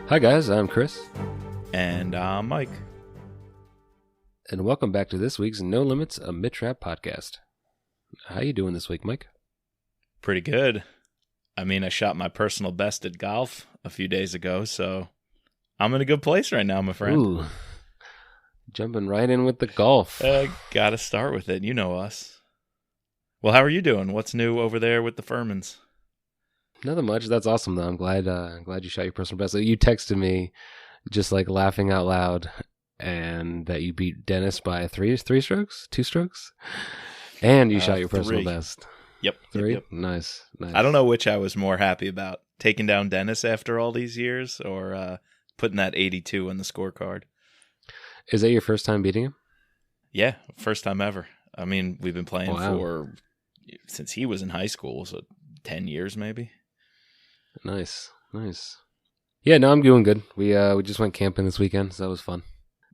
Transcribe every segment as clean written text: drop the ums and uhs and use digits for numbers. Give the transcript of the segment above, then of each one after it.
Hi guys, I'm Chris. And I'm Mike. And welcome back to this week's No Limits, a Mid-Trap podcast. How you doing this week, Mike? Pretty good. I mean, I shot my personal best at golf a few days ago, so I'm in a good place right now, my friend. Ooh, jumping right in with the golf. Gotta start with it. You know us. Well, how are you doing? What's new over there with the Furmans? Nothing much. That's awesome, though. I'm glad you shot your personal best. You texted me just like laughing out loud, and that you beat Dennis by three strokes, 2 strokes, and you shot your personal 3. best. Yep. 3? Yep. Nice. I don't know which I was more happy about, taking down Dennis after all these years or putting that 82 on the scorecard. Is that your first time beating him? Yeah, first time ever. I mean, we've been playing since he was in high school, so 10 years maybe. Nice. Yeah, no, I'm doing good. We just went camping this weekend, so that was fun.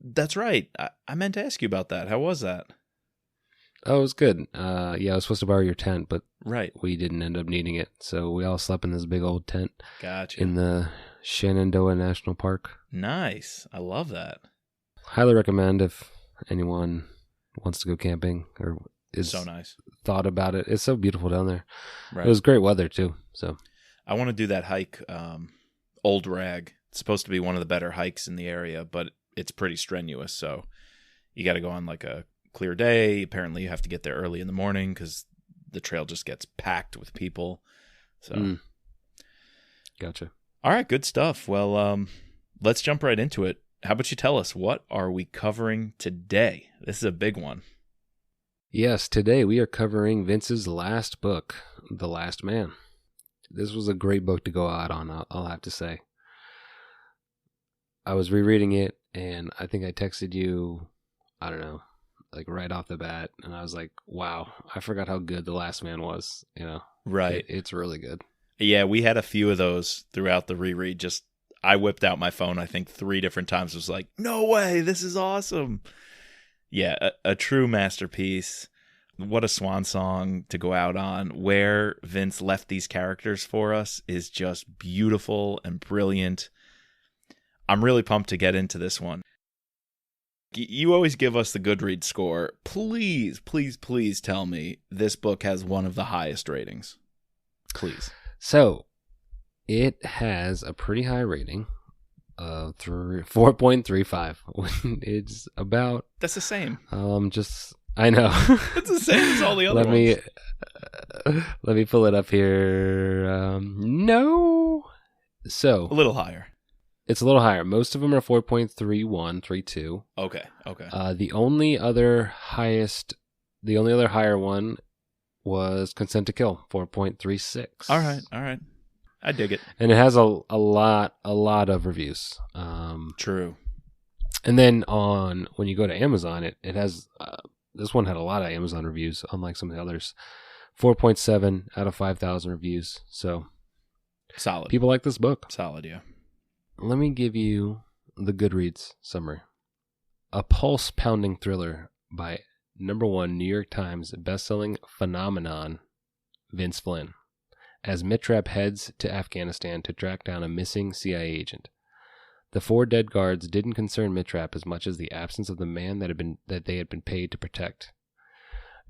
That's right. I meant to ask you about that. How was that? Oh, it was good. I was supposed to borrow your tent, but Right. we didn't end up needing it, so we all slept in this big old tent. Gotcha. In the Shenandoah National Park. Nice. I love that. Highly recommend if anyone wants to go camping or is So nice. Thought about it. It's so beautiful down there. Right. It was great weather too. So I want to do that hike, Old Rag. It's supposed to be one of the better hikes in the area, but it's pretty strenuous. So you got to go on like a clear day. Apparently you have to get there early in the morning because the trail just gets packed with people. So, Gotcha. All right, good stuff. Well, let's jump right into it. How about you tell us, what are we covering today? This is a big one. Yes, today we are covering Vince's last book, The Last Man. This was a great book to go out on, I'll have to say. I was rereading it, and I think I texted you, I don't know, like right off the bat, and I was like, wow, I forgot how good The Last Man was, you know. Right. It's really good. Yeah, we had a few of those throughout the reread. I whipped out my phone, I think 3 different times. It was like, no way, this is awesome. Yeah, a true masterpiece. What a swan song to go out on. Where Vince left these characters for us is just beautiful and brilliant. I'm really pumped to get into this one. You always give us the Goodreads score. Please, please, please tell me this book has one of the highest ratings. Please. So, it has a pretty high rating of 4.35. It's about... That's the same. I know. It's the same as all the other ones. Let me pull it up here. No. So a little higher. It's a little higher. Most of them are 4.31, 32. Okay. The only other higher one was Consent to Kill, 4.36. All right. I dig it. And it has a lot of reviews. True. And then when you go to Amazon, it has this one had a lot of Amazon reviews, unlike some of the others. 4.7 out of 5,000 reviews. So solid. People like this book. Solid, yeah. Let me give you the Goodreads summary. A pulse-pounding thriller by #1 New York Times bestselling phenomenon Vince Flynn, as Mitrap heads to Afghanistan to track down a missing CIA agent. The 4 dead guards didn't concern Mitrap as much as the absence of the man that they had been paid to protect.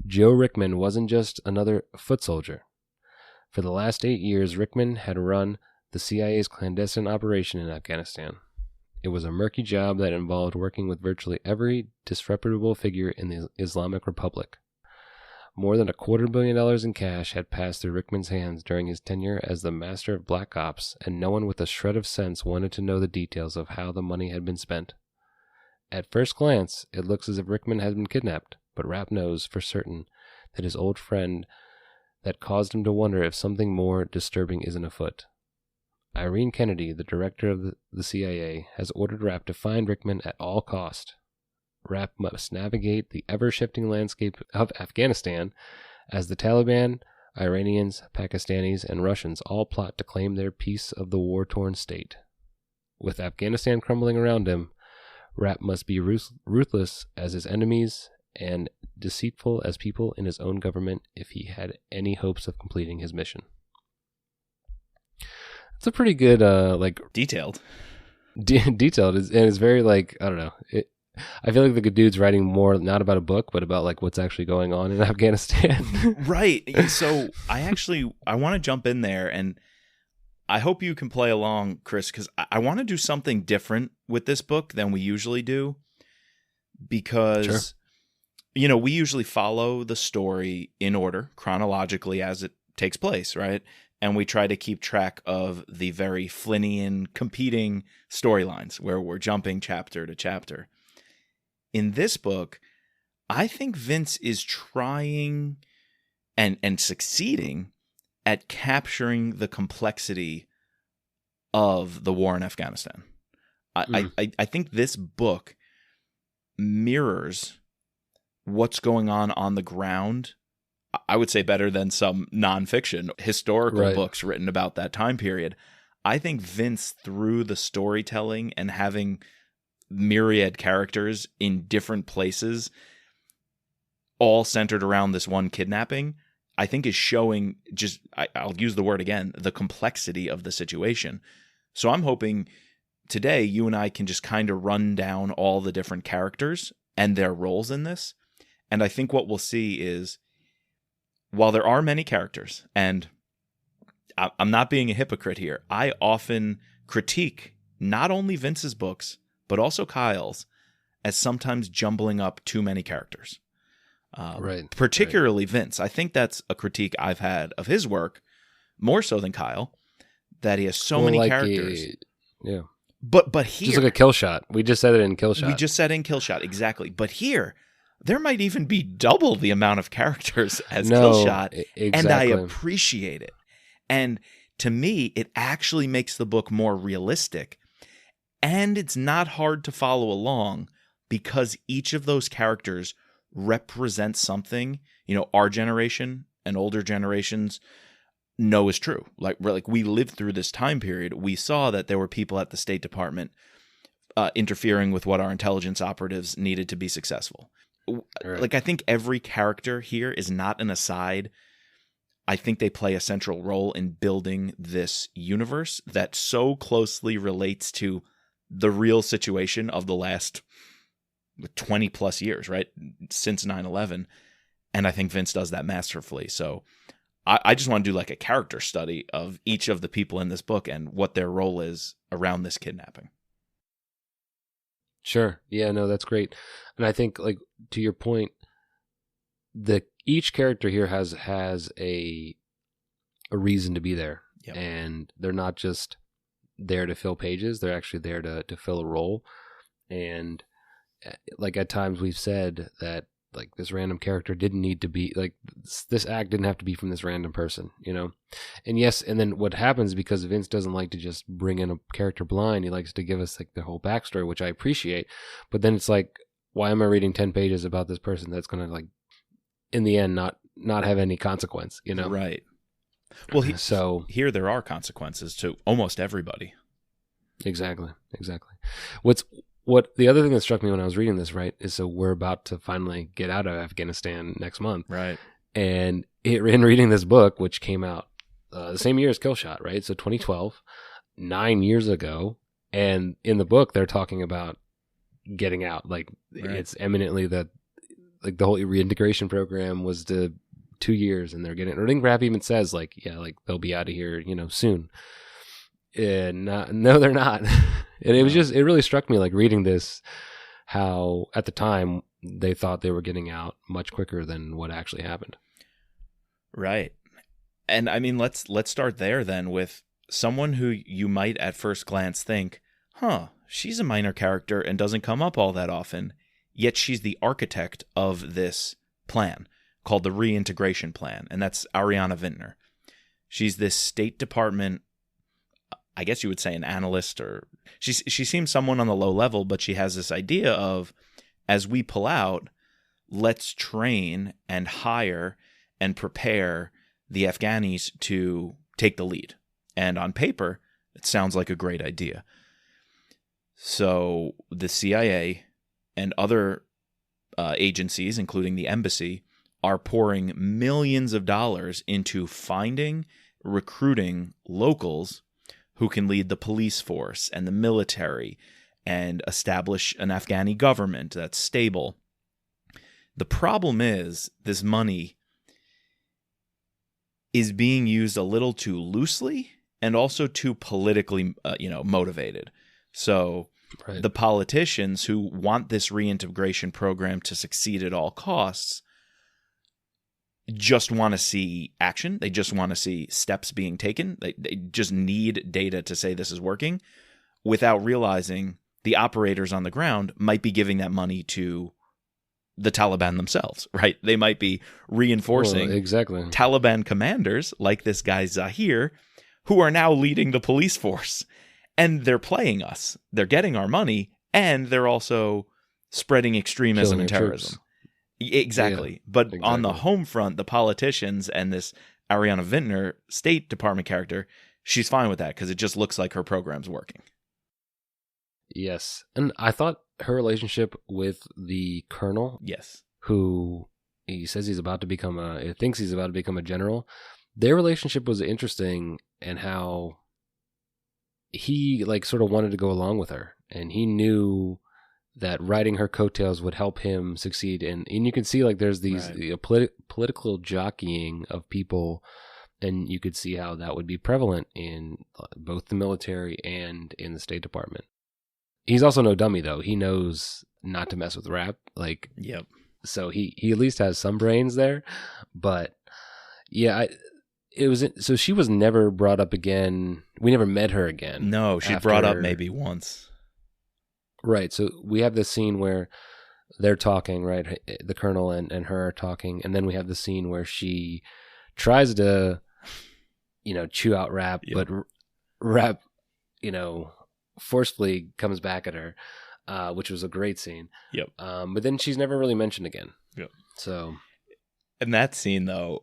Joe Rickman wasn't just another foot soldier. For the last 8 years, Rickman had run the CIA's clandestine operation in Afghanistan. It was a murky job that involved working with virtually every disreputable figure in the Islamic Republic. More than $250 million in cash had passed through Rickman's hands during his tenure as the master of black ops, and no one with a shred of sense wanted to know the details of how the money had been spent. At first glance, it looks as if Rickman had been kidnapped, but Rapp knows for certain that his old friend that caused him to wonder if something more disturbing isn't afoot. Irene Kennedy, the director of the CIA, has ordered Rapp to find Rickman at all cost. Rapp must navigate the ever-shifting landscape of Afghanistan as the Taliban, Iranians, Pakistanis, and Russians all plot to claim their piece of the war-torn state. With Afghanistan crumbling around him, Rapp must be ruthless as his enemies and deceitful as people in his own government if he had any hopes of completing his mission. It's a pretty good, detailed. detailed, and it's very like, I don't know. I feel like the good dude's writing more not about a book, but about like what's actually going on in Afghanistan. Right. So I want to jump in there, and I hope you can play along, Chris, because I want to do something different with this book than we usually do, because, Sure. we usually follow the story in order, chronologically as it takes place, right? And we try to keep track of the very Flynnian competing storylines where we're jumping chapter to chapter. In this book, I think Vince is trying and succeeding at capturing the complexity of the war in Afghanistan. I think this book mirrors what's going on the ground. I would say better than some nonfiction historical books written about that time period. I think Vince, through the storytelling and having myriad characters in different places, all centered around this one kidnapping, I think is showing just, I'll use the word again, the complexity of the situation. So I'm hoping today you and I can just kind of run down all the different characters and their roles in this. And I think what we'll see is, while there are many characters, and I'm not being a hypocrite here, I often critique not only Vince's books, but also Kyle's, as sometimes jumbling up too many characters. Particularly Vince. I think that's a critique I've had of his work, more so than Kyle, that he has so many characters. Yeah. But here, just like a kill shot. We just said it in kill shot. We just said in kill shot, exactly. But here, there might even be double the amount of characters as kill shot, exactly. And I appreciate it. And to me, it actually makes the book more realistic, and it's not hard to follow along because each of those characters represents something, our generation and older generations know is true. Like we lived through this time period. We saw that there were people at the State Department interfering with what our intelligence operatives needed to be successful. Right. Like, I think every character here is not an aside. I think they play a central role in building this universe that so closely relates to the real situation of the last 20 plus years, right? Since 9/11. And I think Vince does that masterfully. So I just want to do like a character study of each of the people in this book and what their role is around this kidnapping. Sure. Yeah, no, that's great. And I think, like, to your point, each character here has a reason to be there. Yep. And they're not just there to fill pages, they're actually there to fill a role. And like, at times we've said that, like, this random character didn't need to be, like, this act didn't have to be from this random person, And yes, and then what happens, because Vince doesn't like to just bring in a character blind, he likes to give us, like, the whole backstory, which I appreciate. But then it's like, why am I reading 10 pages about this person that's going to, like, in the end, not have any consequence, Right. Well, here there are consequences to almost everybody. Exactly. What the other thing that struck me when I was reading this, right, is so we're about to finally get out of Afghanistan next month. Right. And in reading this book, which came out the same year as Killshot, right? So 2012, 9 years ago. And in the book, they're talking about getting out. Like, It's eminently that, like, the whole reintegration program was to 2 years, and they're getting, I think Rap even says, like, yeah, like, they'll be out of here, soon. And no, they're not. And it was it really struck me, like, reading this, how at the time they thought they were getting out much quicker than what actually happened. Right. And I mean, let's start there then with someone who you might at first glance think, she's a minor character and doesn't come up all that often, yet she's the architect of this plan called the reintegration plan, and that's Ariana Vintner. She's this State Department, I guess you would say, an analyst, or she seems someone on the low level, but she has this idea of, as we pull out, let's train and hire and prepare the Afghanis to take the lead. And on paper, it sounds like a great idea. So the CIA and other agencies, including the embassy, are pouring millions of dollars into finding, recruiting locals who can lead the police force and the military and establish an Afghani government that's stable. The problem is this money is being used a little too loosely and also too politically, motivated. So the politicians who want this reintegration program to succeed at all costs just want to see action. They just want to see steps being taken. They just need data to say this is working, without realizing the operators on the ground might be giving that money to the Taliban themselves, right? They might be reinforcing Taliban commanders like this guy Zahir, who are now leading the police force. And they're playing us. They're getting our money, and they're also spreading extremism and terrorism. Exactly. Yeah, but on the home front, the politicians and this Ariana Vintner State Department character, she's fine with that because it just looks like her program's working. Yes. And I thought her relationship with the colonel, who he says he's about to become thinks he's about to become a general, their relationship was interesting, and how he sort of wanted to go along with her, and he knew that riding her coattails would help him succeed. And you can see there's these political jockeying of people, and you could see how that would be prevalent in both the military and in the State Department. He's also no dummy, though. He knows not to mess with rap. So he at least has some brains there. But yeah, so she was never brought up again. We never met her again. No, she brought up maybe once. Right. So we have this scene where they're talking, right? The colonel and her are talking. And then we have the scene where she tries to, chew out rap, but rap, forcefully comes back at her, which was a great scene. Yep. But then she's never really mentioned again. Yep. So. And that scene, though,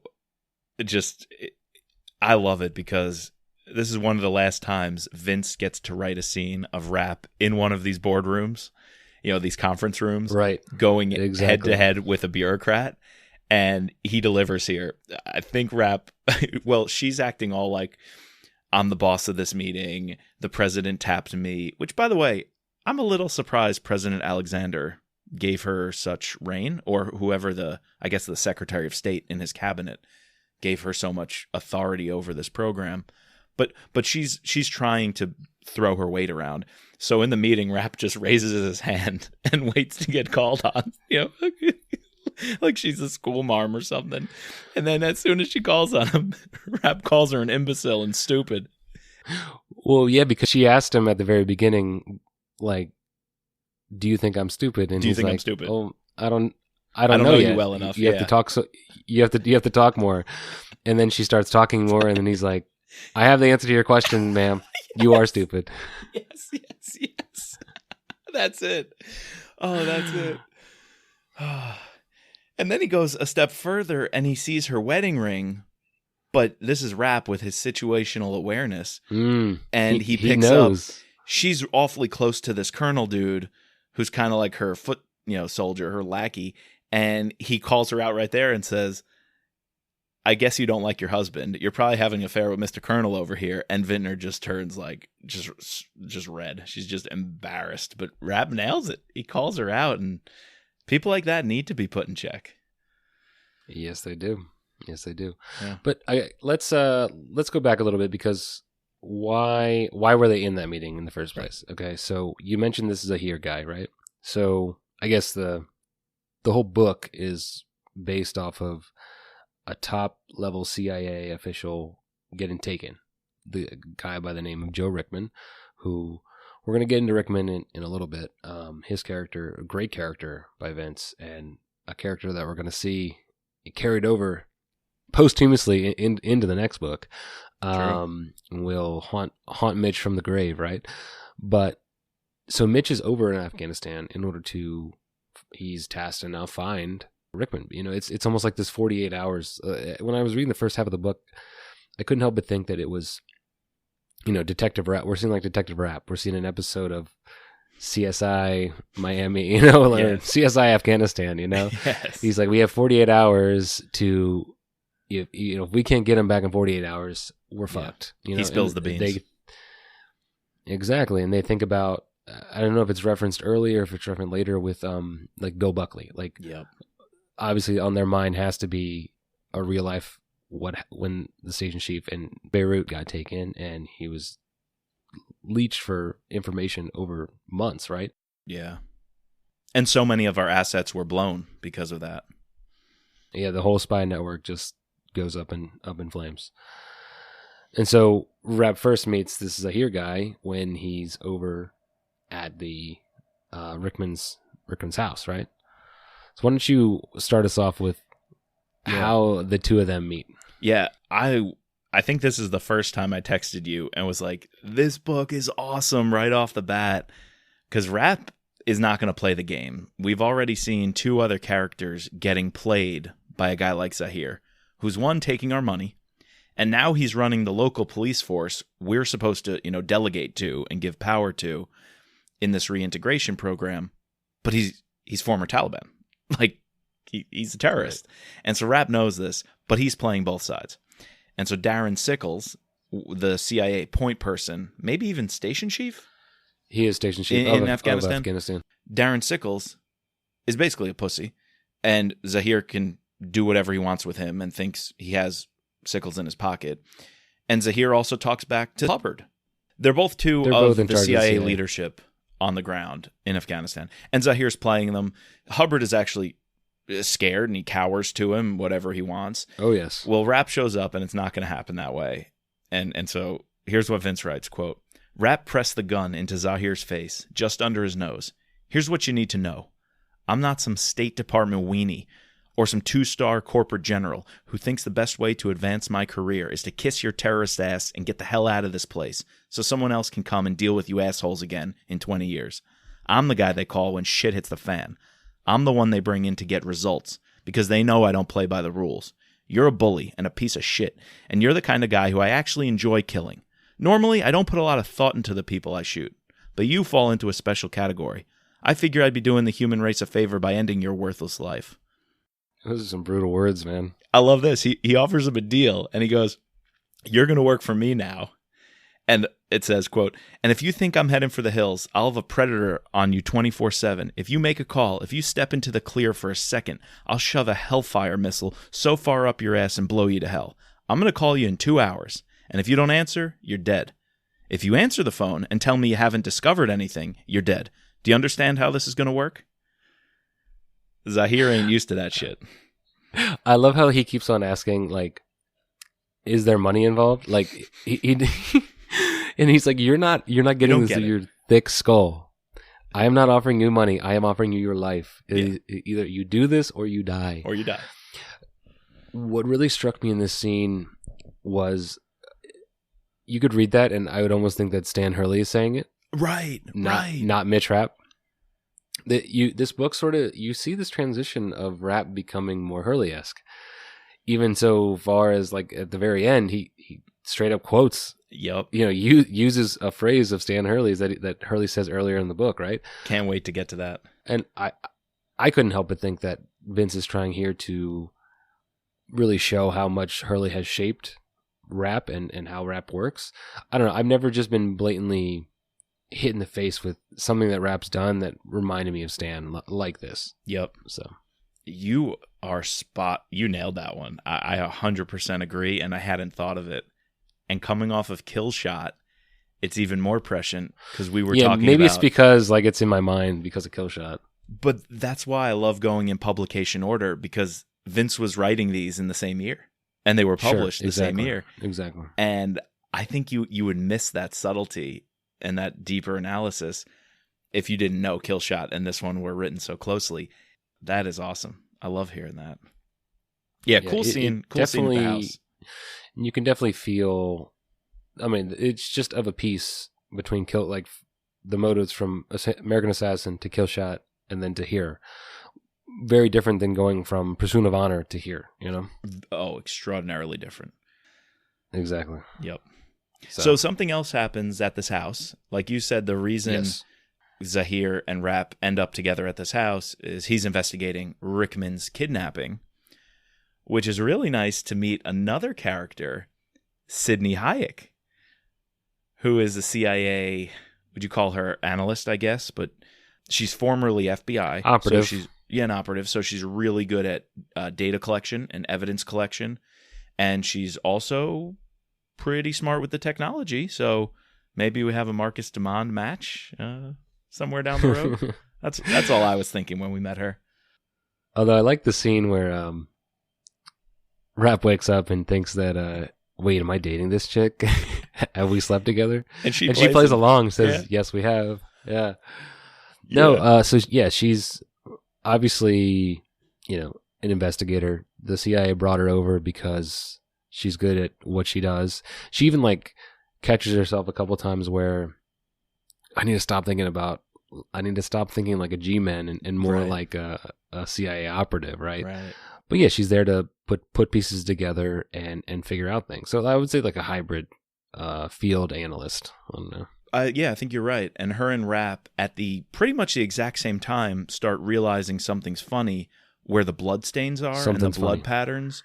I love it because this is one of the last times Vince gets to write a scene of rap in one of these boardrooms, these conference rooms, right? Going head to head with a bureaucrat, and he delivers here. I think rap, well, she's acting all like, I'm the boss of this meeting. The president tapped me, which, by the way, I'm a little surprised President Alexander gave her such reign, or whoever the Secretary of State in his cabinet gave her so much authority over this program. But she's trying to throw her weight around. So in the meeting, Rap just raises his hand and waits to get called on, like she's a school marm or something. And then as soon as she calls on him, Rap calls her an imbecile and stupid. Well, yeah, because she asked him at the very beginning, do you think I'm stupid? And do you he's think like, I'm stupid? Oh, I don't know you well enough. You have to talk. So you have to talk more. And then she starts talking more, and then he's like, I have the answer to your question, ma'am. Yes. You are stupid. Yes. That's it. Oh, that's it. And then he goes a step further, and he sees her wedding ring, but this is Rap with his situational awareness. And he picks up. She's awfully close to this colonel dude who's kind of like her foot, soldier, her lackey. And he calls her out right there and says, I guess you don't like your husband. You're probably having an affair with Mr. Colonel over here. And Vintner just turns just red. She's just embarrassed. But Rap nails it. He calls her out, and people like that need to be put in check. Yes, they do. Yeah. But let's go back a little bit, because why were they in that meeting in the first place? Right. Okay, so you mentioned this is a Zahir guy, right? So I guess the whole book is based off of a top-level CIA official getting taken, the guy by the name of Joe Rickman, who we're going to get into Rickman in a little bit. His character, a great character by Vince, and a character that we're going to see carried over posthumously into the next book. Will haunt Mitch from the grave, right? But so Mitch is over in Afghanistan in order to, he's tasked to now find Rickman. It's almost like this 48 hours. When I was reading the first half of the book, I couldn't help but think that it was, Detective Rap. We're seeing Detective Rap. We're seeing an episode of CSI Miami, yes. CSI Afghanistan, Yes. He's like, we have 48 hours to, if we can't get him back in 48 hours, we're fucked. He spills the beans. Exactly. And they think about, I don't know if it's referenced earlier, if it's referenced later with like Bill Buckley. Like, Yep. obviously on their mind has to be a real life when the station chief in Beirut got taken and he was leached for information over months, right? Yeah. And so many of our assets were blown because of that. Yeah, the whole spy network just goes up in flames. And so Rap first meets this Zahir guy when he's over at the Rickman's house, right? So why don't you start us off with how the two of them meet? Yeah, I think this is the first time I texted you and was like, this book is awesome right off the bat. Because Rap is not going to play the game. We've already seen two other characters getting played by a guy like Zahir, who's one taking our money, and now he's running the local police force we're supposed to, delegate to and give power to in this reintegration program. But he's former Taliban. Like, he's a terrorist. Right. And so Rap knows this, but he's playing both sides. And so Darren Sickles, the CIA point person, maybe even station chief? He is station chief in Afghanistan. Of Afghanistan. Darren Sickles is basically a pussy, and Zahir can do whatever he wants with him and thinks he has Sickles in his pocket. And Zahir also talks back to Hubbard. They're both the CIA leadership on the ground in Afghanistan. And Zahir's playing them. Hubbard is actually scared and he cowers to him, whatever he wants. Oh, yes. Well, Rap shows up and it's not going to happen that way. And so here's what Vince writes, quote, Rap pressed the gun into Zahir's face, just under his nose. Here's what you need to know. I'm not some State Department weenie or some 2-star corporate general who thinks the best way to advance my career is to kiss your terrorist ass and get the hell out of this place so someone else can come and deal with you assholes again in 20 years. I'm the guy they call when shit hits the fan. I'm the one they bring in to get results because they know I don't play by the rules. You're a bully and a piece of shit, and you're the kind of guy who I actually enjoy killing. Normally, I don't put a lot of thought into the people I shoot, but you fall into a special category. I figure I'd be doing the human race a favor by ending your worthless life. Those are some brutal words, man. I love this. He offers him a deal, and he goes, you're going to work for me now. And it says, quote, and if you think I'm heading for the hills, I'll have a predator on you 24/7. If you make a call, if you step into the clear for a second, I'll shove a Hellfire missile so far up your ass and blow you to hell. I'm going to call you in 2 hours. And if you don't answer, you're dead. If you answer the phone and tell me you haven't discovered anything, you're dead. Do you understand how this is going to work? Zahir ain't used to that shit. I love how he keeps on asking, like, is there money involved? Like, he and he's like, you're not getting this through your thick skull. I am not offering you money. I am offering you your life. Yeah. Either you do this or you die. Or you die. What really struck me in this scene was, you could read that and I would almost think that Stan Hurley is saying it. Right, not Mitch Rapp. This book sort of, you see this transition of Rapp becoming more Hurley-esque. Even so far as, like, at the very end, he straight up quotes. Yep. Uses a phrase of Stan Hurley's that Hurley says earlier in the book, right? Can't wait to get to that. And I couldn't help but think that Vince is trying here to really show how much Hurley has shaped Rap and how Rap works. I don't know. I've never just been blatantly hit in the face with something that Rap's done that reminded me of Stan like this. Yep. So you nailed that one. I 100% agree, and I hadn't thought of it. And coming off of Kill Shot, it's even more prescient because we were talking maybe about... it's because, like, it's in my mind because of Kill Shot. But that's why I love going in publication order, because Vince was writing these in the same year. And they were published the same year. Exactly. And I think you would miss that subtlety and that deeper analysis if you didn't know Kill Shot and this one were written so closely. That is awesome. I love hearing that. Yeah, cool scene. Cool scene at the house. You can definitely feel, I mean, it's just of a piece between the motives from American Assassin to Kill Shot and then to here. Very different than going from Pursuit of Honor to here, Oh, extraordinarily different. Exactly. Yep. So something else happens at this house. Like you said, the reason Zahir and Rap end up together at this house is he's investigating Rickman's kidnapping, which is really nice to meet another character, Sidney Hayek, who is a CIA, would you call her analyst, I guess, but she's formerly FBI. Operative. So she's an operative. So she's really good at data collection and evidence collection. And she's also pretty smart with the technology. So maybe we have a Marcus Demond match somewhere down the road. That's all I was thinking when we met her. Although I like the scene where Rap wakes up and thinks that, wait, am I dating this chick? Have we slept together? And she plays along, says, yes, we have. Yeah. No, she's obviously, an investigator. The CIA brought her over because she's good at what she does. She even catches herself a couple times where I need to stop thinking like a G-man and more like a CIA operative, right? Right. But yeah, she's there to put pieces together and figure out things. So I would say like a hybrid field analyst. I don't know. I think you're right. And her and Rap at pretty much the exact same time start realizing something's funny where the blood stains are and the blood patterns.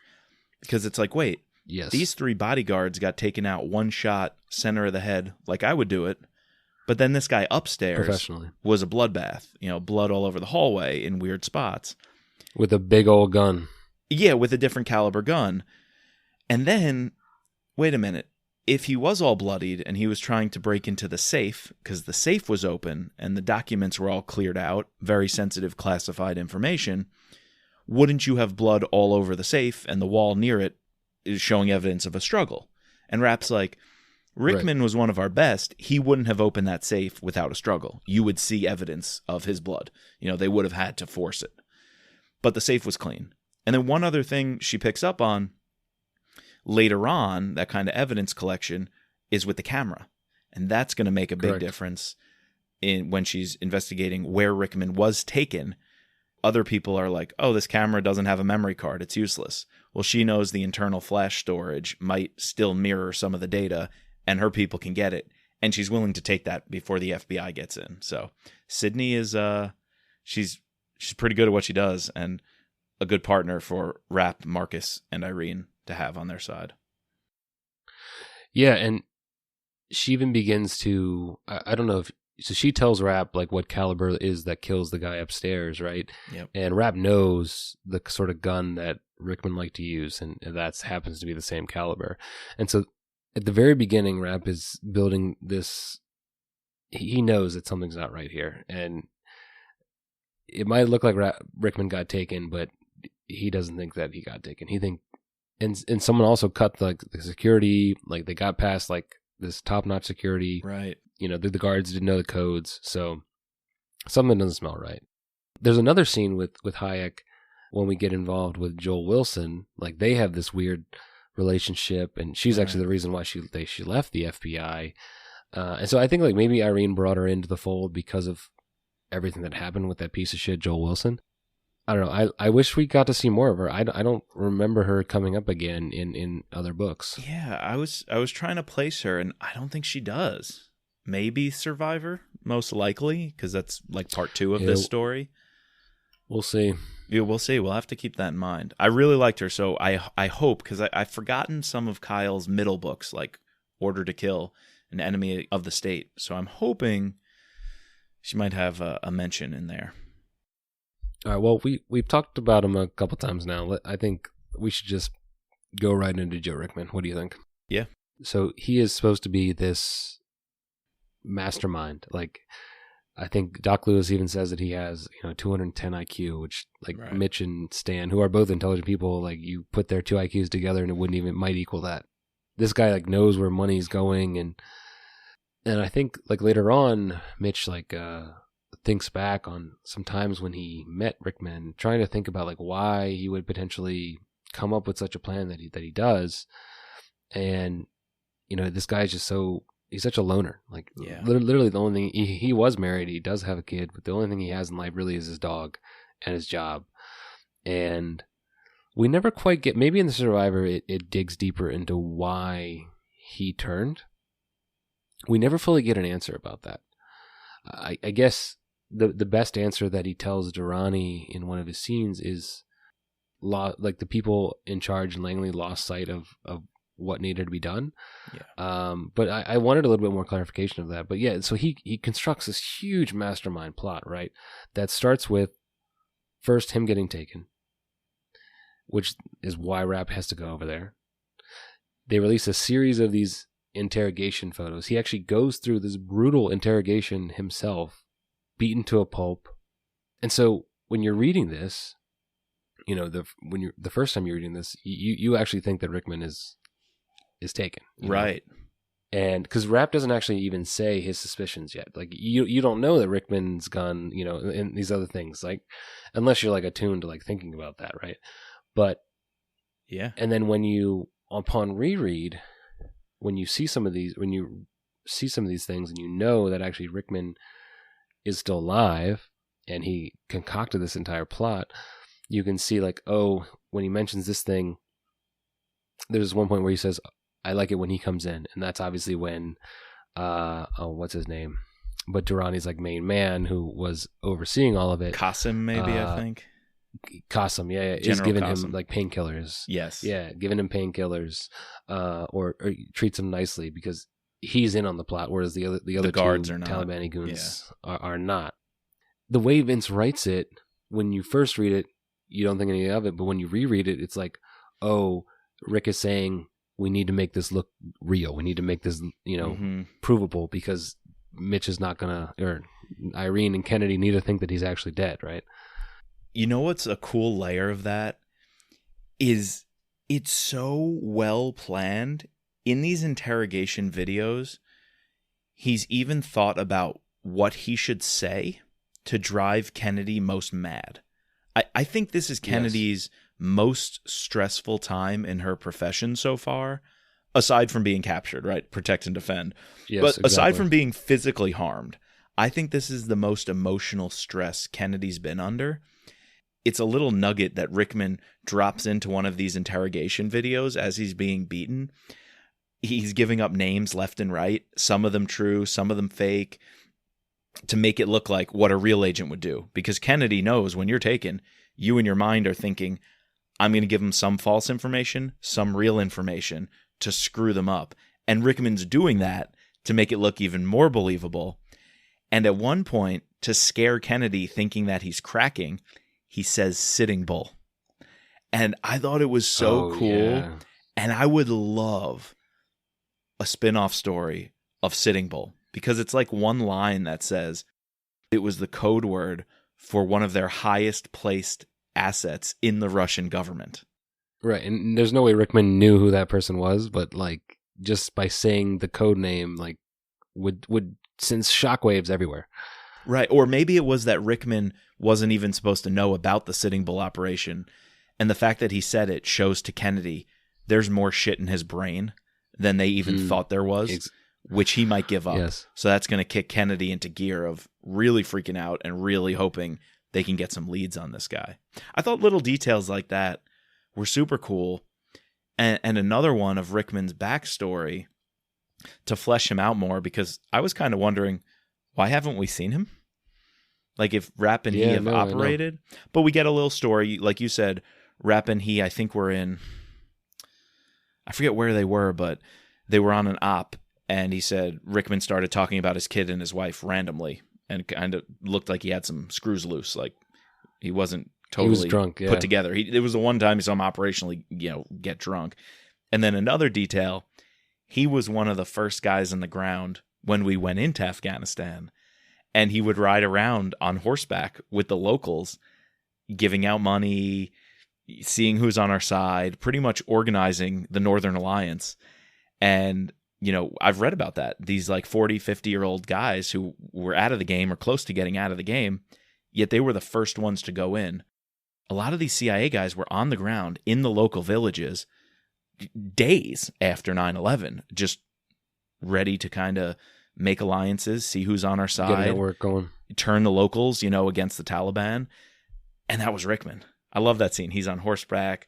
Because it's like, wait, these 3 bodyguards got taken out one shot, center of the head, like I would do it. But then this guy upstairs was a bloodbath, blood all over the hallway in weird spots. With a big old gun. Yeah, with a different caliber gun. And then, wait a minute. If he was all bloodied and he was trying to break into the safe, because the safe was open and the documents were all cleared out, very sensitive classified information, wouldn't you have blood all over the safe and the wall near it is showing evidence of a struggle? And Rap's like, Rickman was one of our best. He wouldn't have opened that safe without a struggle. You would see evidence of his blood. They would have had to force it. But the safe was clean. And then one other thing she picks up on later on, that kind of evidence collection, is with the camera. And that's going to make a big difference when she's investigating where Rickman was taken. Other people are like, oh, this camera doesn't have a memory card. It's useless. Well, she knows the internal flash storage might still mirror some of the data, and her people can get it. And she's willing to take that before the FBI gets in. So Sydney is, she's pretty good at what she does, and a good partner for Rap, Marcus, and Irene to have on their side. Yeah, and she even begins to, I don't know if, so she tells Rap what caliber is that kills the guy upstairs, right? Yep. And Rap knows the sort of gun that Rickman liked to use, and that happens to be the same caliber. And so at the very beginning, Rap is building this, he knows that something's not right here. And it might look like Rickman got taken, but he doesn't think that he got taken. He think, and someone also cut the security, they got past this top-notch security. Right. The guards didn't know the codes, so something doesn't smell right. There's another scene with Hayek when we get involved with Joel Wilson. They have this weird relationship, and she's actually the reason why she left the FBI. And so I think maybe Irene brought her into the fold because of everything that happened with that piece of shit Joel Wilson. I don't know. I wish we got to see more of her. I don't remember her coming up again in other books. Yeah, I was trying to place her, and I don't think she does. Maybe Survivor, most likely, because that's part 2 of this story. We'll see. Yeah, we'll see. We'll have to keep that in mind. I really liked her, so I hope, because I've forgotten some of Kyle's middle books, like Order to Kill and Enemy of the State. So I'm hoping she might have a mention in there. All right, well, we've talked about him a couple times now. I think we should just go right into Joe Rickman. What do you think? Yeah. So he is supposed to be this mastermind. I think Doc Lewis even says that he has 210 IQ, which Mitch and Stan, who are both intelligent people, you put their 2 IQs together and it might equal that. This guy knows where money's going, and I think later on, Mitch thinks back on some times when he met Rickman, trying to think about why he would potentially come up with such a plan that he does. And this guy's just he's such a loner. Literally the only thing, he was married, he does have a kid, but the only thing he has in life really is his dog and his job. And we never quite get, maybe in the Survivor it digs deeper into why he turned. We never fully get an answer about that. I guess the best answer that he tells Durrani in one of his scenes is the people in charge in Langley lost sight of what needed to be done. Yeah. But I wanted a little bit more clarification of that. But yeah, so he constructs this huge mastermind plot, right? That starts with first him getting taken, which is why Rap has to go over there. They release a series of these interrogation photos. He actually goes through this brutal interrogation himself, beaten to a pulp. And so when you're reading this, you know, the first time you're reading this, you actually think that Rickman is taken, right? Know? And because Rap doesn't actually even say his suspicions yet. Like you don't know that Rickman's gone, you know, and these other things, like unless you're like attuned to like thinking about that, right? But yeah, and then when you upon reread, when you see some of these things, and you know that actually Rickman is still alive, and he concocted this entire plot, you can see like, oh, when he mentions this thing, there's one point where he says, I like it when he comes in. And that's obviously when, what's his name? But Durrani's like main man who was overseeing all of it. Qasim, maybe, I think. Qasim, yeah, is General giving Qasim. him like painkillers. Yes. Yeah, giving him painkillers, or treats him nicely because he's in on the plot, whereas the other guards two are not. Taliban goons are not. The way Vince writes it, when you first read it, you don't think anything of it, but when you reread it, it's like, oh, Rick is saying we need to make this look real. We need to make this, you know, provable because Mitch is not gonna, or Irene and Kennedy need to think that he's actually dead, right? You know what's a cool layer of that is it's so well planned. In these interrogation videos, he's even thought about what he should say to drive Kennedy most mad. I think this is Kennedy's most stressful time in her profession so far, aside from being captured, right? Protect and defend. Yes, but exactly. Aside from being physically harmed, I think this is the most emotional stress Kennedy's been under. It's a little nugget that Rickman drops into one of these interrogation videos as he's being beaten. He's giving up names left and right, some of them true, some of them fake, to make it look like what a real agent would do. Because Kennedy knows when you're taken, you in your mind are thinking, I'm going to give them some false information, some real information to screw them up. And Rickman's doing that to make it look even more believable. And at one point, to scare Kennedy thinking that he's cracking, he says Sitting Bull. And I thought it was so cool. Yeah. And I would love a spin-off story of Sitting Bull, because it's like one line that says it was the code word for one of their highest placed assets in the Russian government. Right. And there's no way Rickman knew who that person was, but like just by saying the code name, like would send shockwaves everywhere. Right. Or maybe it was that Rickman wasn't even supposed to know about the Sitting Bull operation. And the fact that he said it shows to Kennedy there's more shit in his brain than they even thought there was, which he might give up. Yes. So that's going to kick Kennedy into gear of really freaking out and really hoping they can get some leads on this guy. I thought little details like that were super cool. And another one of Rickman's backstory to flesh him out more, because I was kind of wondering, why haven't we seen him? Like if Rap and he have operated. But we get a little story. Like you said, Rap and he, I think were in, I forget where they were, but they were on an op. And he said Rickman started talking about his kid and his wife randomly, and kind of looked like he had some screws loose. Like he wasn't totally drunk, put together. It was the one time he saw him operationally, get drunk. And then another detail, he was one of the first guys on the ground when we went into Afghanistan, and he would ride around on horseback with the locals, giving out money, seeing who's on our side, pretty much organizing the Northern Alliance. And I've read about that. These like 40, 50-year-old guys who were out of the game or close to getting out of the game, yet they were the first ones to go in. A lot of these CIA guys were on the ground in the local villages days after 9/11, just ready to kind of make alliances, see who's on our side, get a network going, turn the locals, against the Taliban. And that was Rickman. I love that scene. He's on horseback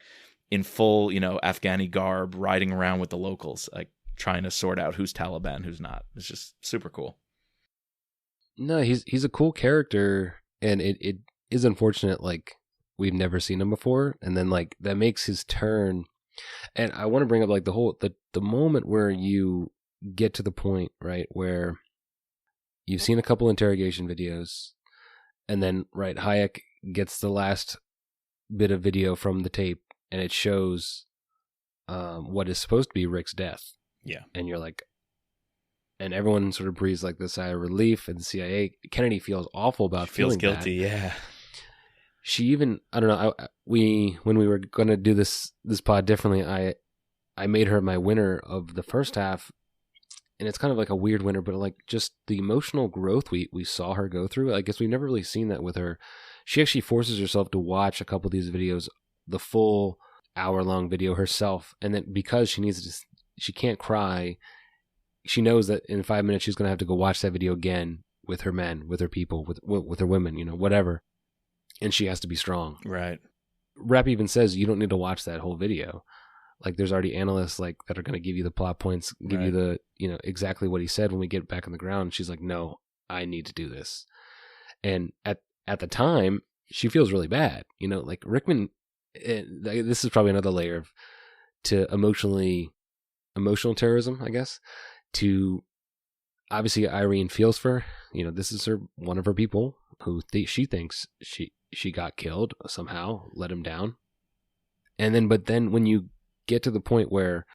in full, Afghani garb, riding around with the locals, like trying to sort out who's Taliban, who's not. It's just super cool. No, he's a cool character, and it is unfortunate, like we've never seen him before, and then like that makes his turn. And I want to bring up like the moment where you get to the point, right, where you've seen a couple interrogation videos, and then right, Hayek gets the last bit of video from the tape, and it shows what is supposed to be Rick's death. Yeah. And you're like, and everyone sort of breathes like this sigh of relief, and the CIA, Kennedy feels awful about feeling guilty, bad. yeah. She even, I don't know, when we were going to do this pod differently, I made her my winner of the first half, and it's kind of like a weird winner, but like just the emotional growth we saw her go through. I guess we've never really seen that with her. She actually forces herself to watch a couple of these videos, the full hour-long video herself, and then because she can't cry, she knows that in 5 minutes she's going to have to go watch that video again with her men, with her people, with her women, whatever, and she has to be strong. Right. Rap even says you don't need to watch that whole video. Like there's already analysts like that are going to give you the plot points, give you the exactly what he said when we get back on the ground. She's like, no, I need to do this. And at the time, she feels really bad. Like Rickman. This is probably another layer to emotional terrorism, I guess. To obviously Irene feels for her. This is one of her people who she thinks she got killed somehow, let him down. But then when you get to the point where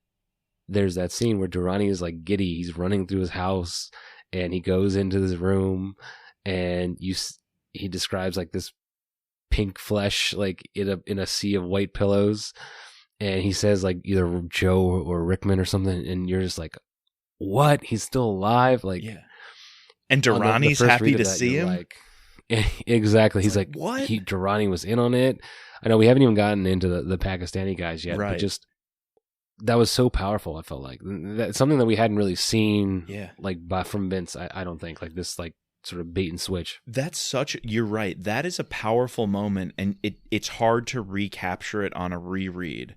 there's that scene where Durrani is like giddy, he's running through his house and he goes into this room and he describes like this pink flesh like in a sea of white pillows, and he says like either Joe or Rickman or something, and you're just like, what? He's still alive? Like, yeah. And Durrani's happy to see him. Like, exactly. He's like, what? Durrani was in on it. I know we haven't even gotten into the Pakistani guys yet, right. But just that was so powerful. I felt like that's something that we hadn't really seen, like from Vince. I don't think like this like sort of bait and switch. You're right. That is a powerful moment, and it's hard to recapture it on a reread.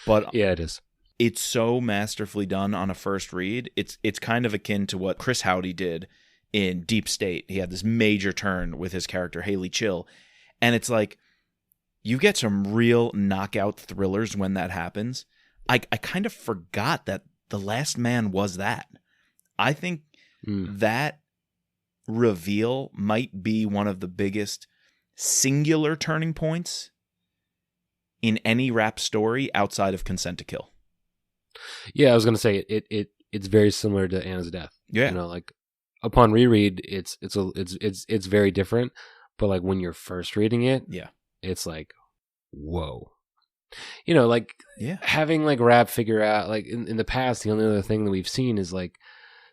But yeah, it is. It's so masterfully done on a first read. It's kind of akin to what Chris Howdy did in Deep State. He had this major turn with his character Haley Chill, and it's like you get some real knockout thrillers when that happens. I kind of forgot that The Last Man was that. I think that reveal might be one of the biggest singular turning points in any rap story outside of Consent to Kill. Yeah, I was gonna say it's very similar to Anna's death. Yeah, like upon reread, it's very different. But like when you're first reading it, it's like, whoa. Like having like rap figure out like in the past, the only other thing that we've seen is like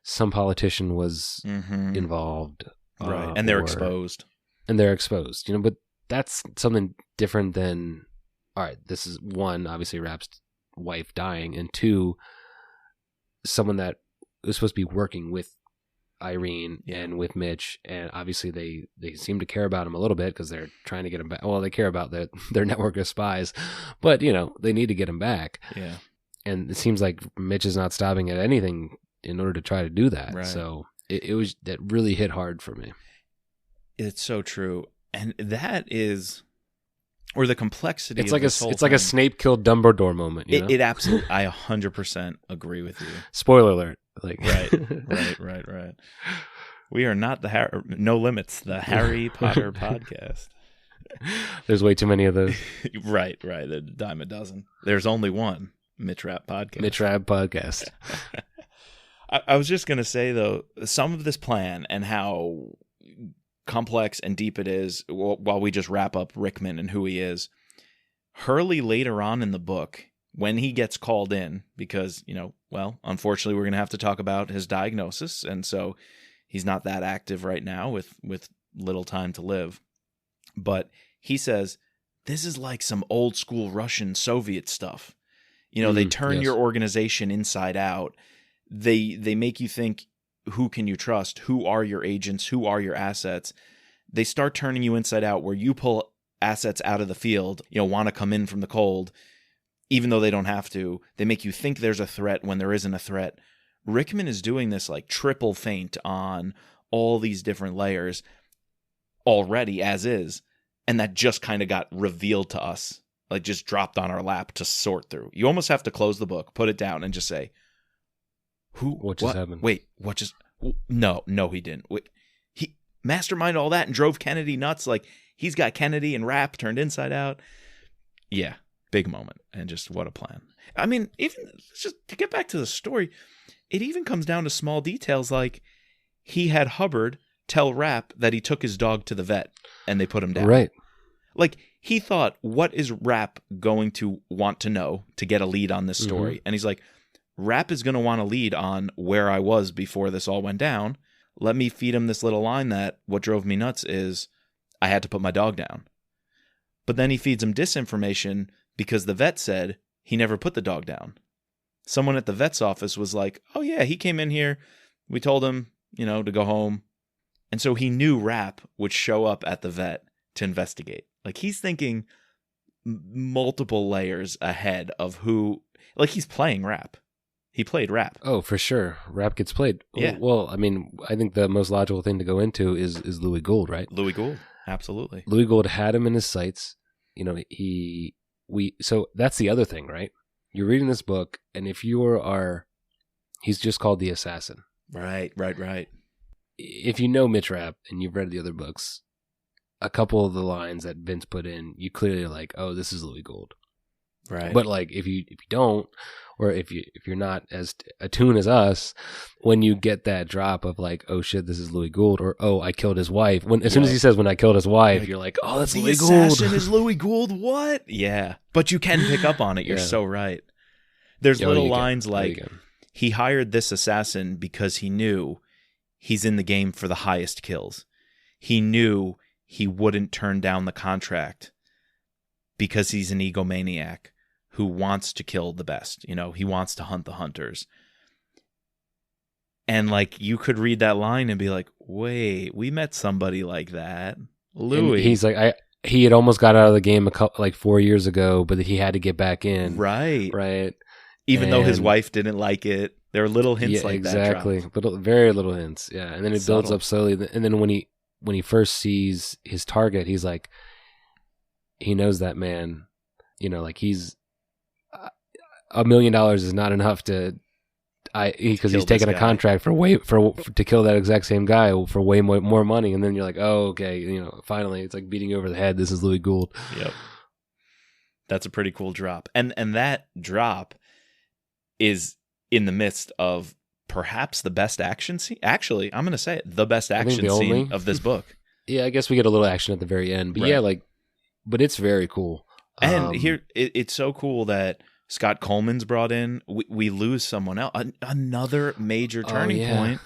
some politician was involved, right? And they're exposed. But that's something different than, all right, this is one, obviously Rap's wife dying, and two, someone that was supposed to be working with Irene and with Mitch, and obviously they seem to care about him a little bit because they're trying to get him back. Well, they care about their network of spies, but they need to get him back. Yeah, and it seems like Mitch is not stopping at anything in order to try to do that. Right. So it was that really hit hard for me. It's so true, and that is. Or the complexity. It's like a Snape killed Dumbledore moment. It absolutely. I 100% agree with you. Spoiler alert. Like right. We are not the No Limits, the Harry Potter podcast. There's way too many of those. Right. A dime a dozen. There's only one Mitch Rap podcast. I was just gonna say though, some of this plan and how complex and deep it is, while we just wrap up Rickman and who he is. Hurley later on in the book, when he gets called in, because, unfortunately we're going to have to talk about his diagnosis, and so he's not that active right now with little time to live. But he says, this is like some old school Russian Soviet stuff. They turn your organization inside out. They make you think, who can you trust? Who are your agents? Who are your assets? They start turning you inside out where you pull assets out of the field, want to come in from the cold, even though they don't have to. They make you think there's a threat when there isn't a threat. Rickman is doing this like triple feint on all these different layers already as is. And that just kind of got revealed to us like just dropped on our lap to sort through. You almost have to close the book, put it down, and just say, What just happened? Wait, what just... No, he didn't. Wait, he masterminded all that and drove Kennedy nuts. Like, he's got Kennedy and Rap turned inside out. Yeah, big moment. And just what a plan. I mean, even just to get back to the story, it even comes down to small details like he had Hubbard tell Rap that he took his dog to the vet and they put him down. Right. Like, he thought, what is Rap going to want to know to get a lead on this story? And he's like, Rap is going to want to lead on where I was before this all went down. Let me feed him this little line that what drove me nuts is I had to put my dog down. But then he feeds him disinformation because the vet said he never put the dog down. Someone at the vet's office was like, oh yeah, he came in here. We told him, to go home. And so he knew Rap would show up at the vet to investigate. Like, he's thinking multiple layers ahead of who, like, he's playing Rap. He played Rap. Oh, for sure. Rap gets played. Yeah. Well, I mean, I think the most logical thing to go into is Louis Gould, right? Louis Gould, absolutely. Louis Gould had him in his sights. So that's the other thing, right? You're reading this book, and if he's just called the assassin. Right. If you know Mitch Rapp and you've read the other books, a couple of the lines that Vince put in, you clearly are like, oh, this is Louis Gould. Right. But like, if you don't, or if you're not as attuned as us, when you get that drop of like, oh shit, this is Louis Gould, or oh, I killed his wife. As soon as he says when I killed his wife, you're like, oh, that's Louis Gould. The assassin is Louis Gould. What? Yeah, but you can pick up on it. You're so right. There's little lines like he hired this assassin because he knew he's in the game for the highest kills. He knew he wouldn't turn down the contract because he's an egomaniac who wants to kill the best. He wants to hunt the hunters. And like, you could read that line and be like, wait, we met somebody like that. Louis. And he's like, he had almost got out of the game 4 years ago, but he had to get back in. Right. Even though his wife didn't like it. There were little hints like exactly. that. Exactly. Very little hints. Yeah. And then it builds up slowly. And then when he first sees his target, he's like, he knows that man, like he's, $1 million is not enough because he's taking a contract to kill that exact same guy for way more money, and then you're like, oh, okay, finally, it's like beating you over the head. This is Louis Gould. Yep, that's a pretty cool drop, and that drop is in the midst of perhaps the best action scene. Actually, I'm going to say it, the best action scene of this book. Yeah, I guess we get a little action at the very end, but but it's very cool. And here, it's so cool that Scott Coleman's brought in. We lose someone else. Another major turning point.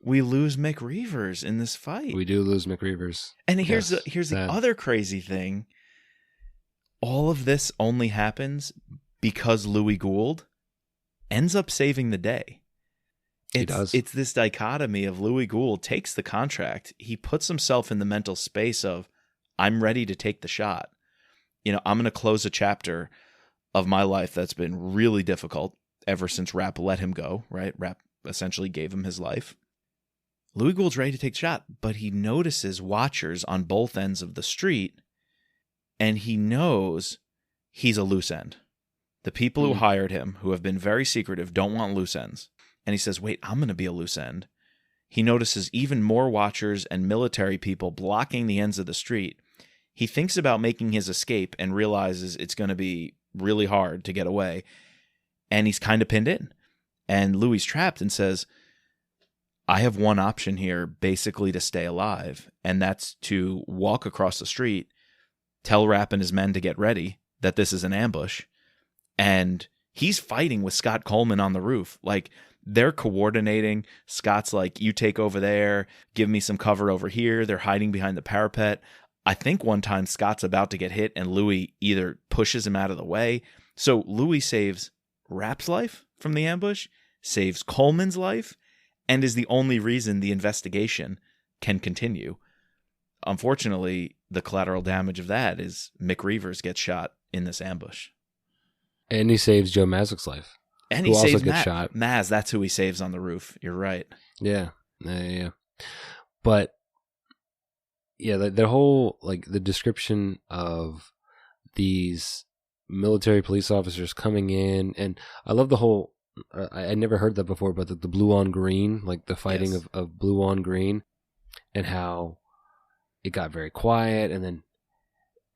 We lose Mick Reavers in this fight. We do lose Mick Reavers. And here's the other crazy thing. All of this only happens because Louis Gould ends up saving the day. He does. It's this dichotomy of Louis Gould takes the contract. He puts himself in the mental space of, I'm ready to take the shot. I'm going to close a chapter of my life that's been really difficult ever since Rap let him go, right? Rap essentially gave him his life. Louis Gould's ready to take the shot, but he notices watchers on both ends of the street, and he knows he's a loose end. The people who hired him, who have been very secretive, don't want loose ends. And he says, wait, I'm going to be a loose end. He notices even more watchers and military people blocking the ends of the street. He thinks about making his escape and realizes it's going to be really hard to get away. And he's kind of pinned in. And Louis trapped and says, I have one option here basically to stay alive. And that's to walk across the street, tell Rapp and his men to get ready, that this is an ambush. And he's fighting with Scott Coleman on the roof. Like, they're coordinating. Scott's like, you take over there, give me some cover over here. They're hiding behind the parapet. I think one time Scott's about to get hit and Louis either pushes him out of the way. So Louis saves Rapp's life from the ambush, saves Coleman's life, and is the only reason the investigation can continue. Unfortunately, the collateral damage of that is Mick Reavers gets shot in this ambush. And he saves Joe Mazik's life. And he saves Maz, that's who he saves on the roof. You're right. Yeah. But yeah, the whole, like, the description of these military police officers coming in, and I love the whole. I never heard that before, but the blue on green, like the fighting of blue on green, and how it got very quiet, and then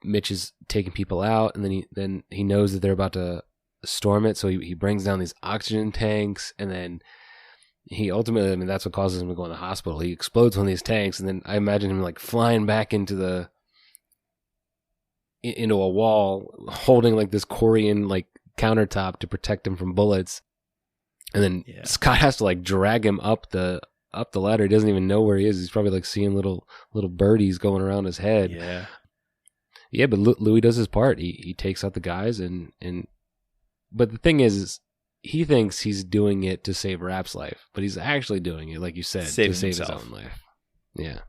Mitch is taking people out, and then he knows that they're about to storm it, so he brings down these oxygen tanks, and then he ultimately, I mean, that's what causes him to go in the hospital. He explodes one of these tanks, and then I imagine him like flying back into a wall, holding like this Corian like countertop to protect him from bullets. And then Scott has to like drag him up the ladder. He doesn't even know where he is. He's probably like seeing little birdies going around his head. Yeah, but Louis does his part. He takes out the guys, but the thing is he thinks he's doing it to save Rap's life, but he's actually doing it, like you said, to save his own life. Yeah.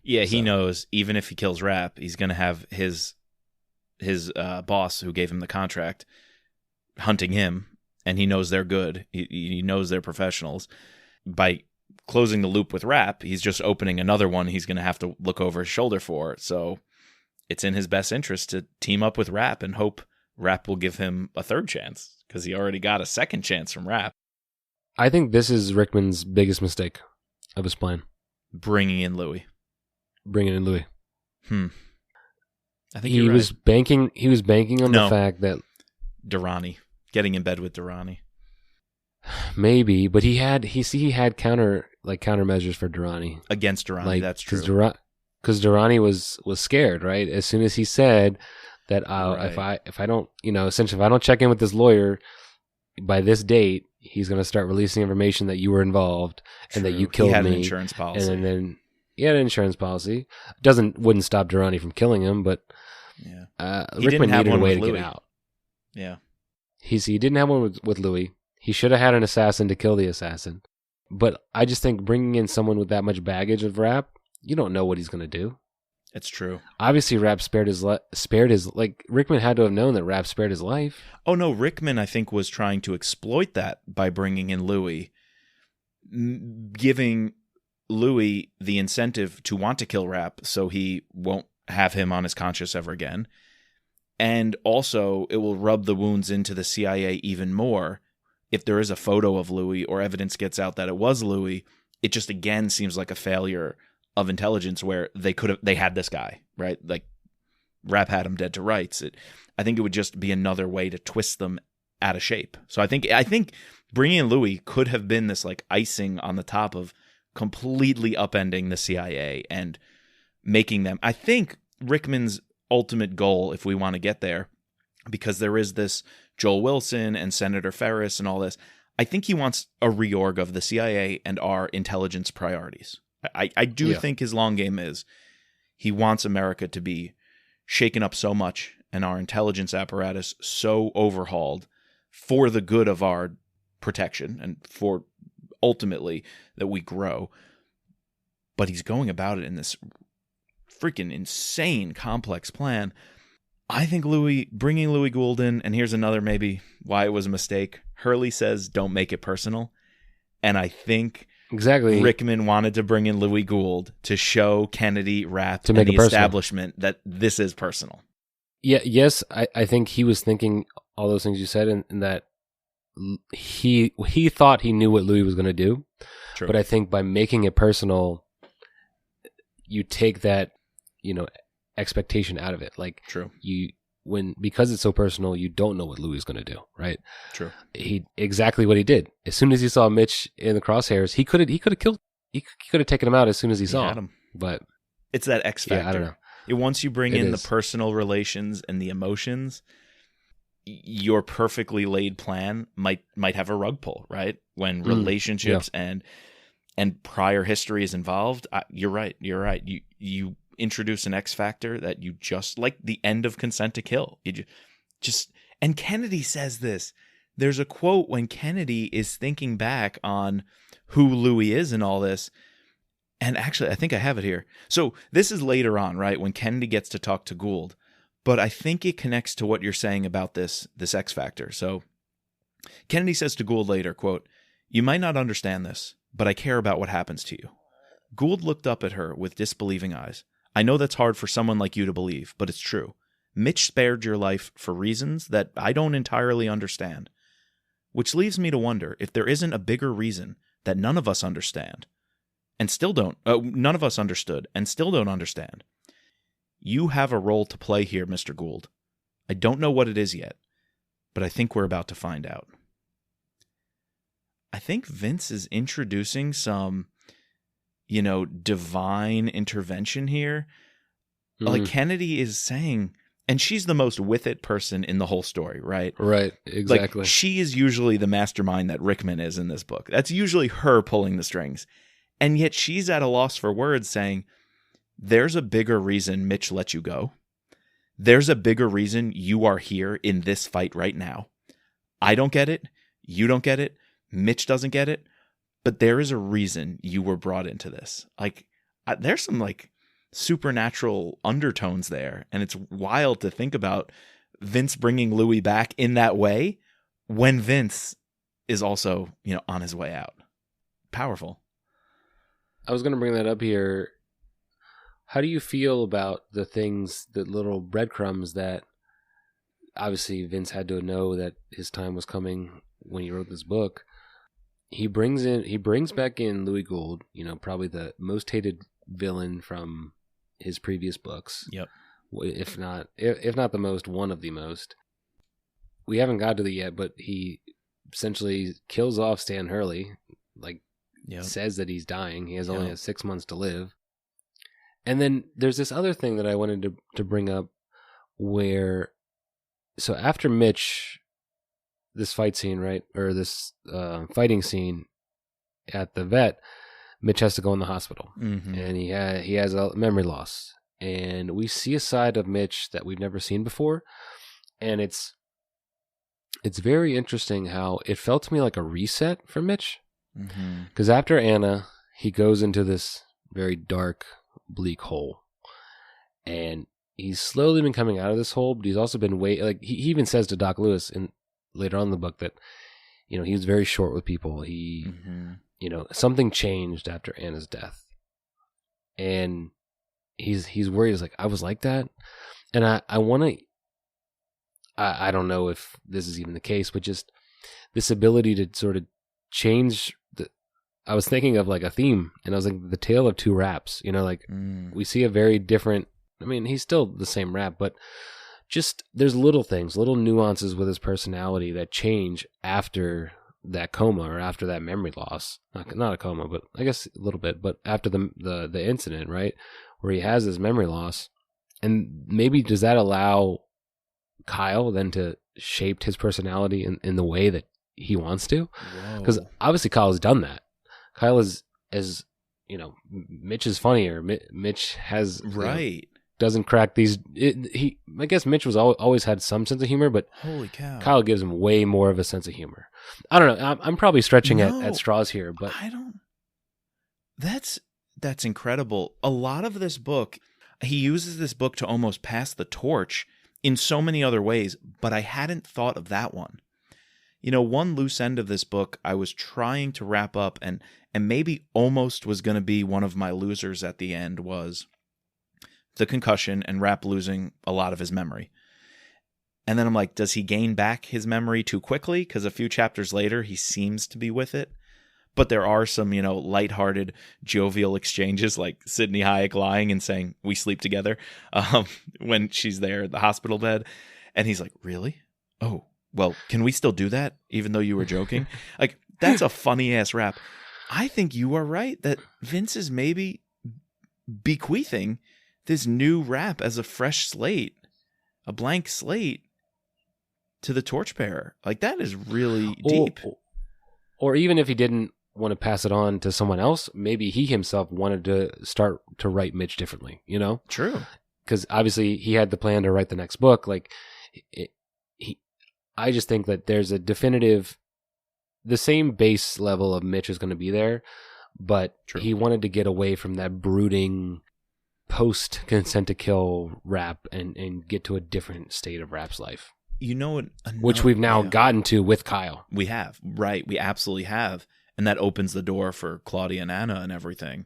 Yeah, he knows even if he kills Rap, he's going to have his boss who gave him the contract hunting him, and he knows they're good. He knows they're professionals. By closing the loop with Rap, he's just opening another one he's going to have to look over his shoulder for. So it's in his best interest to team up with Rap and hope Rap will give him a third chance, because he already got a second chance from Rap. I think this is Rickman's biggest mistake of his plan. Bringing in Louis. I think he was banking. He was banking on the fact that Durrani, getting in bed with Durrani. Maybe, but he had countermeasures for Durrani Against Durrani. Like, that's true. Because Durrani was scared, right? As soon as he said that if I don't, essentially if I don't check in with this lawyer by this date, he's going to start releasing information that you were involved and that you killed me. He had an insurance policy. And then he had an insurance policy. Wouldn't stop Durrani from killing him, but Rickman needed a way to get out. Yeah. He didn't have one with Louis. He should have had an assassin to kill the assassin. But I just think bringing in someone with that much baggage of Rap, you don't know what he's going to do. It's true. Obviously, Rap spared his Rickman had to have known that Rap spared his life. Oh no, Rickman I think was trying to exploit that by bringing in Louis, giving Louis the incentive to want to kill Rap so he won't have him on his conscience ever again. And also, it will rub the wounds into the CIA even more. If there is a photo of Louis or evidence gets out that it was Louis, it just again seems like a failure of intelligence where they had this guy, right? Like Rap had him dead to rights. I think it would just be another way to twist them out of shape. So I think bringing in Louis could have been this like icing on the top of completely upending the CIA and making them. I think Rickman's ultimate goal, if we want to get there, because there is this Joel Wilson and Senator Ferris and all this, I think he wants a reorg of the CIA and our intelligence priorities. I do think his long game is he wants America to be shaken up so much and our intelligence apparatus so overhauled for the good of our protection and for ultimately that we grow. But he's going about it in this freaking insane complex plan. I think bringing Louis Gould in, and here's another maybe why it was a mistake. Hurley says, don't make it personal. And I think exactly Rickman wanted to bring in Louis Gould to show Kennedy, Rap, and the establishment that this is personal. Yeah, yes, I think he was thinking all those things you said, and that he thought he knew what Louis was going to do. True. But I think by making it personal, you take that, expectation out of it. Like, true. Because it's so personal, you don't know what Louis is going to do, right? True. Exactly what he did. As soon as he saw Mitch in the crosshairs, he could have taken him out as soon as he saw him. But it's that X factor. Yeah, I don't know. Once you bring in the personal relations and the emotions, your perfectly laid plan might have a rug pull, right? When relationships and prior history is involved, you're right. You introduce an X factor that you just, like the end of Consent to Kill. And Kennedy says this. There's a quote when Kennedy is thinking back on who Louis is and all this. And actually, I think I have it here. So this is later on, right? When Kennedy gets to talk to Gould. But I think it connects to what you're saying about this X factor. So Kennedy says to Gould later, quote, "You might not understand this, but I care about what happens to you." Gould looked up at her with disbelieving eyes. "I know that's hard for someone like you to believe, but it's true. Mitch spared your life for reasons that I don't entirely understand. Which leaves me to wonder if there isn't a bigger reason that none of us understand and still don't, none of us understood and still don't understand. You have a role to play here, Mr. Gould. I don't know what it is yet, but I think we're about to find out. I think Vince is introducing some, divine intervention here. Mm. Like Kennedy is saying, and she's the most with it person in the whole story, right? Right, exactly. Like, she is usually the mastermind that Rickman is in this book. That's usually her pulling the strings. And yet she's at a loss for words saying, there's a bigger reason Mitch let you go. There's a bigger reason you are here in this fight right now. I don't get it. You don't get it. Mitch doesn't get it. But there is a reason you were brought into this. Like, there's some supernatural undertones there, and it's wild to think about Vince bringing Louis back in that way when Vince is also on his way out. Powerful. I was going to bring that up here. How do you feel about the little breadcrumbs that obviously Vince had to know that his time was coming when he wrote this book? He brings back in Louis Gould, probably the most hated villain from his previous books. Yep. If not the most, one of the most. We haven't got to it yet, but he essentially kills off Stan Hurley, says that he's dying. He has only 6 months to live. And then there's this other thing that I wanted to bring up where, so after Mitch, this fight scene, right? Or this fighting scene at the vet, Mitch has to go in the hospital, and he has a memory loss, and we see a side of Mitch that we've never seen before, and it's very interesting how it felt to me like a reset for Mitch, because after Anna, he goes into this very dark, bleak hole, and he's slowly been coming out of this hole, but he's also been he even says to Doc Lewis later on in the book that he was very short with people. He something changed after Anna's death, and he's worried. He's like, I was like that, and I want to. I don't know if this is even the case, but just this ability to sort of change. I was thinking of a theme, and I was like, the tale of two raps. We see a very different. I mean, he's still the same rap, but just there's little things, little nuances with his personality that change after that coma or after that memory loss. Not a coma, but I guess a little bit. But after the incident, right, where he has this memory loss, and maybe does that allow Kyle then to shape his personality in the way that he wants to? Because obviously Kyle has done that. Kyle is, as Mitch is funnier. Mitch has doesn't crack these. I guess Mitch was always had some sense of humor, but holy cow, Kyle gives him way more of a sense of humor. I don't know. I'm probably stretching at straws here, but I don't. That's incredible. A lot of this book, he uses this book to almost pass the torch in so many other ways, but I hadn't thought of that one. One loose end of this book I was trying to wrap up and maybe almost was going to be one of my losers at the end was the concussion and Rapp losing a lot of his memory. And then I'm like, does he gain back his memory too quickly? Because a few chapters later, he seems to be with it. But there are some, lighthearted, jovial exchanges, like Sidney Hayek lying and saying, we sleep together, when she's there at the hospital bed. And he's like, really? Oh, well, can we still do that, even though you were joking? That's a funny-ass rap. I think you are right that Vince is maybe bequeathing this new rap as a fresh slate, a blank slate, to the torchbearer. That is really deep. Or even if he didn't want to pass it on to someone else, maybe he himself wanted to start to write Mitch differently, True. Because obviously he had the plan to write the next book. I just think that there's a definitive, the same base level of Mitch is going to be there, but he wanted to get away from that brooding post consent to kill rap and get to a different state of rap's life. Which we've now gotten to with Kyle. We have, right? We absolutely have. And that opens the door for Claudia and Anna and everything,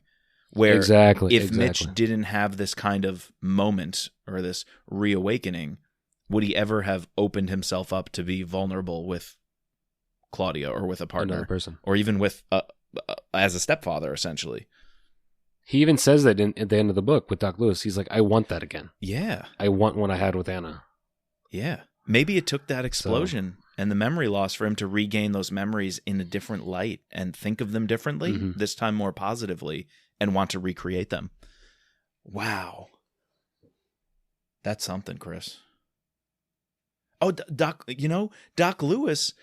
Where Exactly. if Mitch didn't have this kind of moment or this reawakening, would he ever have opened himself up to be vulnerable with Claudia or with a partner, another person, or even with as a stepfather, essentially? He even says that at the end of the book with Doc Lewis. He's like, I want that again. Yeah. I want what I had with Anna. Yeah. Maybe it took that explosion and the memory loss for him to regain those memories in a different light and think of them differently, this time more positively, and want to recreate them. Wow. That's something, Chris. Oh, Doc Lewis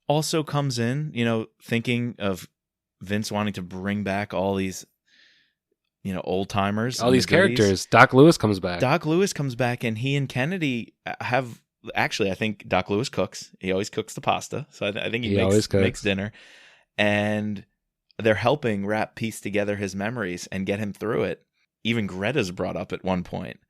also comes in, thinking of Vince wanting to bring back all these, old timers. All these characters. Doc Lewis comes back. Doc Lewis comes back, and he and Kennedy have, actually, I think Doc Lewis cooks. He always cooks the pasta. So I think he makes dinner. And they're helping Rapp piece together his memories and get him through it. Even Greta's brought up at one point.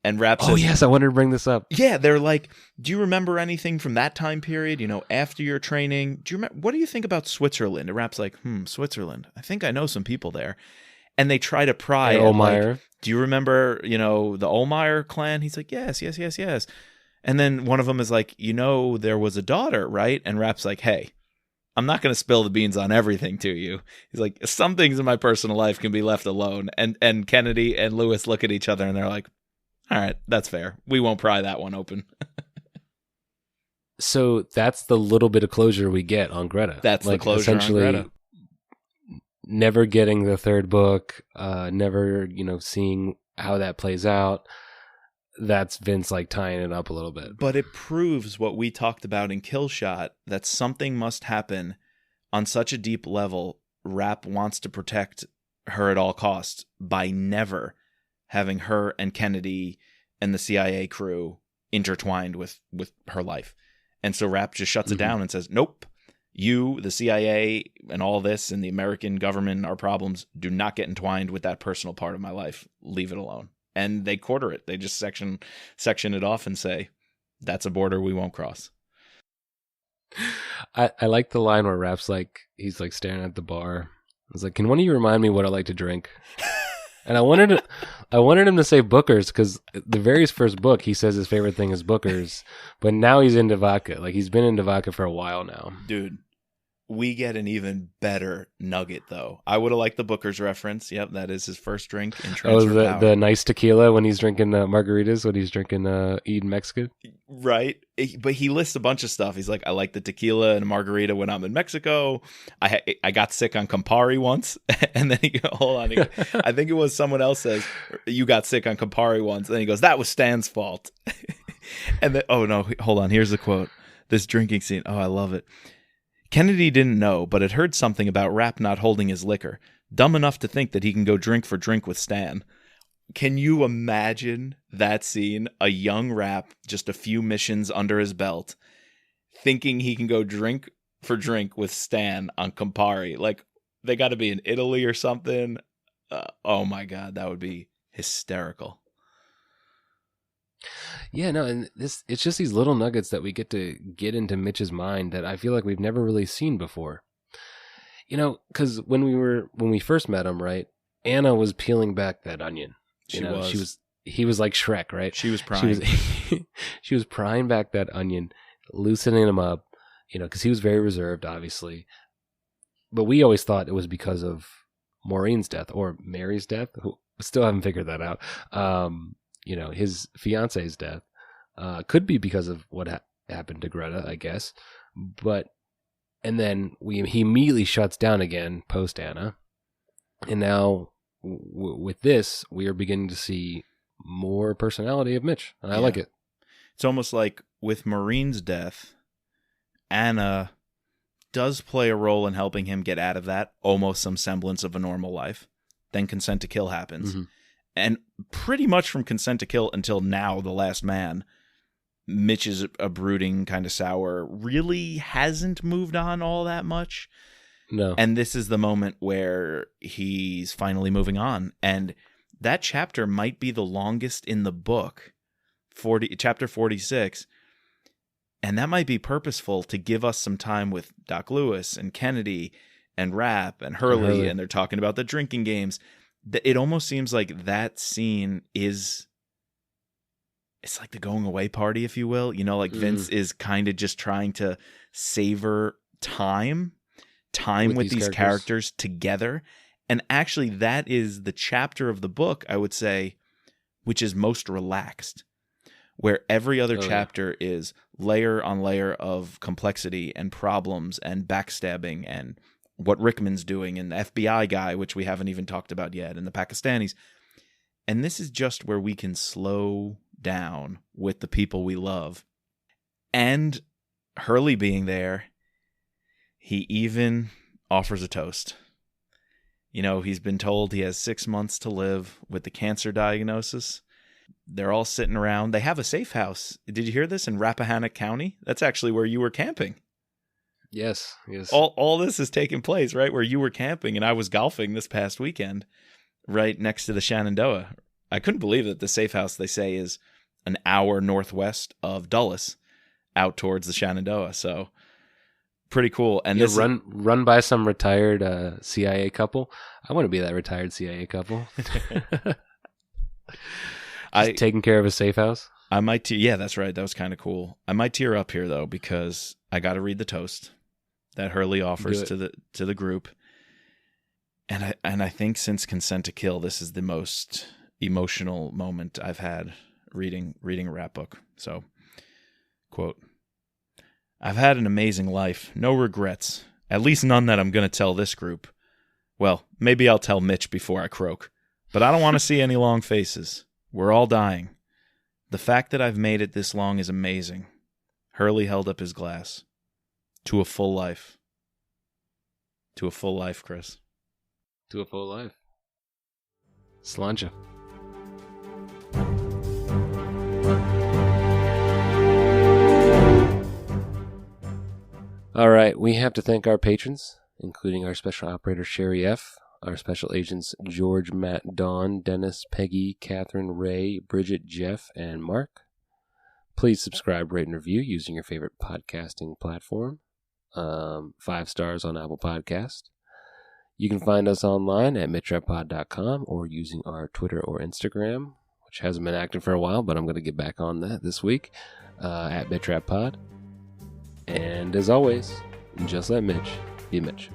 And Rapp says, oh, yes, I wanted to bring this up. Yeah, they're like, do you remember anything from that time period, after your training? What do you think about Switzerland? And Rapp's like, Switzerland. I think I know some people there. And they try to pry. Ohlmeyer. Like, do you remember, the Ohlmeyer clan? He's like, yes. And then one of them is like, there was a daughter, right? And Rapp's like, hey, I'm not going to spill the beans on everything to you. He's like, some things in my personal life can be left alone. And Kennedy and Lewis look at each other and they're like, all right, that's fair. We won't pry that one open. So that's the little bit of closure we get on Greta. That's the closure essentially on Greta. Never getting the third book, never, seeing how that plays out. That's Vince like tying it up a little bit. But it proves what we talked about in Killshot, that something must happen on such a deep level. Rapp wants to protect her at all costs by never having her and Kennedy and the CIA crew intertwined with her life. And so Rapp just shuts it down and says, nope, you, the CIA, and all this, and the American government and our problems do not get entwined with that personal part of my life. Leave it alone. And they quarter it. They just section it off and say, that's a border we won't cross. I like the line where Rapp's like, he's like staring at the bar. I was like, can one of you remind me what I like to drink? And I wanted him to say Booker's, because the very first book he says his favorite thing is Booker's, but now he's into vodka. Like, he's been into vodka for a while now. Dude, we get an even better nugget, though. I would have liked the Booker's reference. Yep, that is his first drink in Transfer Power. The nice tequila when he's drinking margaritas, when he's drinking eating Mexican. Right. But he lists a bunch of stuff. He's like, I like the tequila and margarita when I'm in Mexico. I got sick on Campari once. And then hold on. I think it was someone else says, you got sick on Campari once. And then he goes, that was Stan's fault. And then, oh no, hold on. Here's the quote. This drinking scene. Oh, I love it. Kennedy didn't know, but had heard something about Rapp not holding his liquor. Dumb enough to think that he can go drink for drink with Stan. Can you imagine that scene? A young Rapp, just a few missions under his belt, thinking he can go drink for drink with Stan on Campari. Like, they got to be in Italy or something. Oh my God, that would be hysterical. Yeah, no, and it's just these little nuggets that we get to get into Mitch's mind that I feel like we've never really seen before. Because when we first met him, right, Anna was peeling back that onion. He was like Shrek, right? She was prying. She was prying back that onion, loosening him up, because he was very reserved, obviously. But we always thought it was because of Maureen's death or Mary's death. Still haven't figured that out. His fiance's death could be because of what happened to Greta, I guess. And then he immediately shuts down again post Anna. And now with this, we are beginning to see more personality of Mitch. And I like it. It's almost like with Maureen's death, Anna does play a role in helping him get out of that, almost some semblance of a normal life. Then Consent to Kill happens. Mm-hmm. And pretty much from Consent to Kill until now, The Last Man, Mitch is a brooding, kind of sour, really hasn't moved on all that much. No. And this is the moment where he's finally moving on. And that chapter might be the longest in the book, chapter 46. And that might be purposeful to give us some time with Doc Lewis and Kennedy and Rapp and Hurley. And they're talking about the drinking games. it almost seems like that scene is, it's like the going away party, if you will. You know, like Vince is kind of just trying to savor time with these characters together. And actually, that is the chapter of the book, I would say, which is most relaxed, where every other chapter is layer on layer of complexity and problems and backstabbing and what Rickman's doing and the FBI guy, which we haven't even talked about yet, and the Pakistanis. And this is just where we can slow down with the people we love. And Hurley being there, he even offers a toast. You know, he's been told he has 6 months to live with the cancer diagnosis. They're all sitting around. They have a safe house. Did you hear this? In Rappahannock County? That's actually where you were camping. Yes. All this is taking place right where you were camping, and I was golfing this past weekend right next to the Shenandoah. I couldn't believe that the safe house, they say, is an hour northwest of Dulles out towards the Shenandoah. So pretty cool. And this run by some retired CIA couple. I want to be that retired CIA couple. Taking care of a safe house. I might yeah, that's right. That was kind of cool. I might tear up here though, because I got to read the toast that Hurley offers to the group. And I think since Consent to Kill, this is the most emotional moment I've had reading a rap book. So, quote, "I've had an amazing life, no regrets, at least none that I'm going to tell this group. Well, maybe I'll tell Mitch before I croak, but I don't want to see any long faces. We're all dying. The fact that I've made it this long is amazing." Hurley held up his glass. To a full life. To a full life, Chris. To a full life. Sláinte. All right, we have to thank our patrons, including our special operator, Sherry F., our special agents, George, Matt, Dawn, Dennis, Peggy, Catherine, Ray, Bridget, Jeff, and Mark. Please subscribe, rate, and review using your favorite podcasting platform. 5 stars on Apple Podcast. You can find us online at mitrappod.com or using our Twitter or Instagram, which hasn't been active for a while, but I'm going to get back on that this week, at mitrappod. And as always, just let Mitch be Mitch.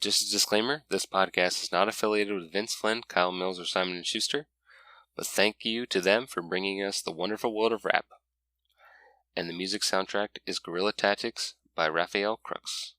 Just a disclaimer, this podcast is not affiliated with Vince Flynn, Kyle Mills, or Simon & Schuster, but thank you to them for bringing us the wonderful world of rap. And the music soundtrack is Guerrilla Tactics by Raphael Crooks.